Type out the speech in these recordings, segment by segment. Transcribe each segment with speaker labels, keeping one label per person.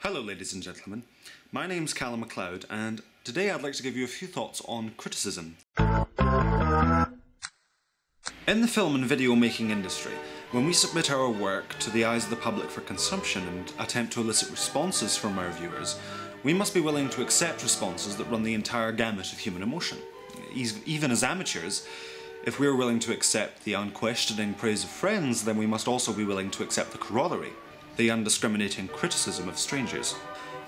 Speaker 1: Hello ladies and gentlemen, my name's Callum and today I'd like to give you a few thoughts on criticism. In the film and video making industry, when we submit our work to the eyes of the public for consumption and attempt to elicit responses from our viewers, we must be willing to accept responses that run the entire gamut of human emotion. Even as amateurs, if we're willing to accept the unquestioning praise of friends, then we must also be willing to accept the corollary, the undiscriminating criticism of strangers.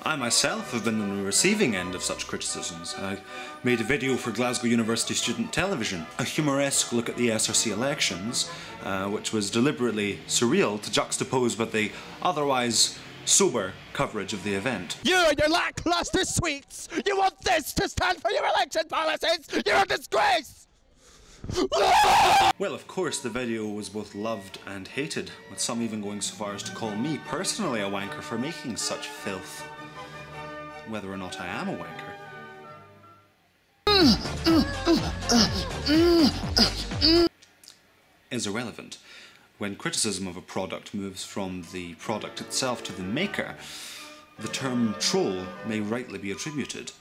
Speaker 1: I myself have been on the receiving end of such criticisms. I made a video for Glasgow University Student Television, a humoresque look at the SRC elections, which was deliberately surreal to juxtapose with the otherwise sober coverage of the event.
Speaker 2: You and your lackluster sweets! You want this to stand for your election policies! You're a disgrace!
Speaker 1: Well, of course, the video was both loved and hated, with some even going so far as to call me personally a wanker for making such filth. Whether or not I am a wanker is irrelevant. When criticism of a product moves from the product itself to the maker, the term troll may rightly be attributed.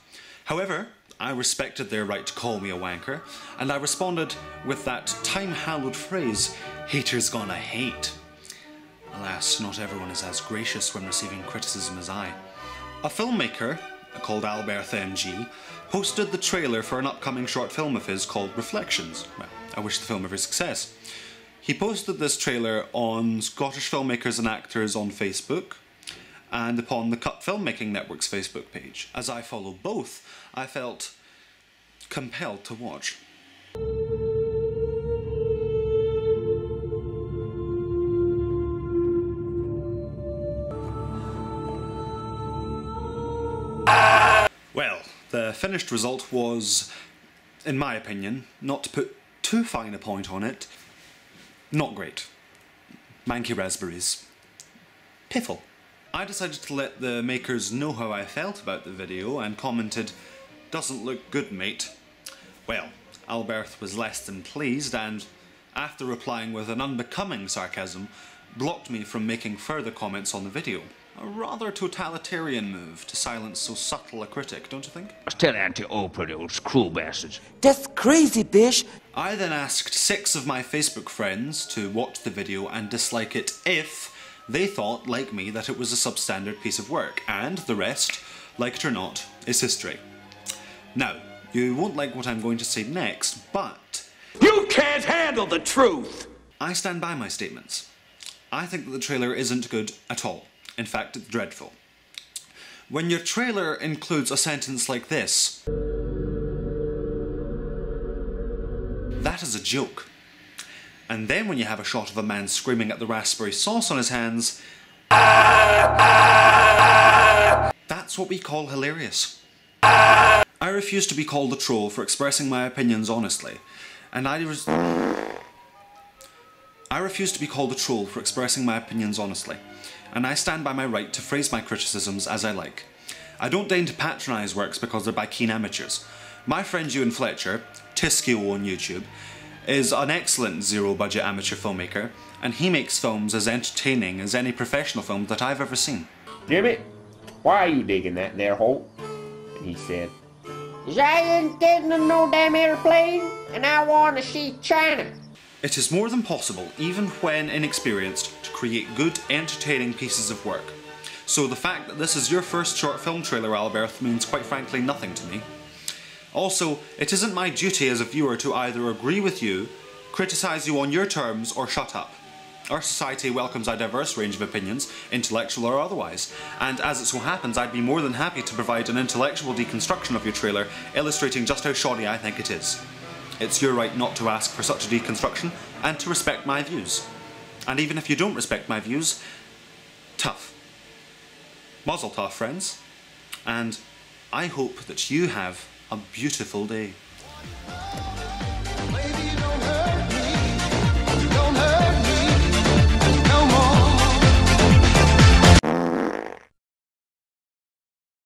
Speaker 1: However, I respected their right to call me a wanker, and I responded with that time-hallowed phrase, haters gonna hate. Alas, not everyone is as gracious when receiving criticism as I. A filmmaker, called Alberth MG, posted the trailer for an upcoming short film of his called Reflections. Well, I wish the film every success. He posted this trailer on Scottish Filmmakers and Actors on Facebook, and upon the Cut Filmmaking Network's Facebook page. As I follow both, I felt compelled to watch. Well, the finished result was, in my opinion, not to put too fine a point on it, not great. Manky raspberries. Piffle. I decided to let the makers know how I felt about the video and commented, "Doesn't look good, mate." Well, Alberth was less than pleased and, after replying with an unbecoming sarcasm, blocked me from making further comments on the video. A rather totalitarian move to silence so subtle a critic, don't you think?
Speaker 3: Tell Auntie Oprah those cruel bastards.
Speaker 2: That's crazy, bish!
Speaker 1: I then asked 6 of my Facebook friends to watch the video and dislike it if they thought, like me, that it was a substandard piece of work, and the rest, like it or not, is history. Now, you won't like what I'm going to say next, but
Speaker 3: You can't handle the truth!
Speaker 1: I stand by my statements. I think that the trailer isn't good at all. In fact, it's dreadful. When your trailer includes a sentence like this, that is a joke. And then when you have a shot of a man screaming at the raspberry sauce on his hands, that's what we call hilarious. I refuse to be called a troll for expressing my opinions honestly, and I refuse to be called a troll for expressing my opinions honestly, and I stand by my right to phrase my criticisms as I like. I don't deign to patronise works because they're by keen amateurs. My friend Ewan Fletcher, Tiskio on YouTube, is an excellent zero-budget amateur filmmaker, and he makes films as entertaining as any professional film that I've ever seen.
Speaker 4: Jimmy, why are you digging that there hole? He said,
Speaker 5: I ain't getting in no damn airplane, and I want to see China.
Speaker 1: It is more than possible, even when inexperienced, to create good, entertaining pieces of work. So the fact that this is your first short film trailer, Alberth, means quite frankly nothing to me. Also, it isn't my duty as a viewer to either agree with you, criticise you on your terms, or shut up. Our society welcomes a diverse range of opinions, intellectual or otherwise, and as it so happens, I'd be more than happy to provide an intellectual deconstruction of your trailer, illustrating just how shoddy I think it is. It's your right not to ask for such a deconstruction, and to respect my views. And even if you don't respect my views, tough. Mazel tov, friends. And I hope that you have a beautiful day.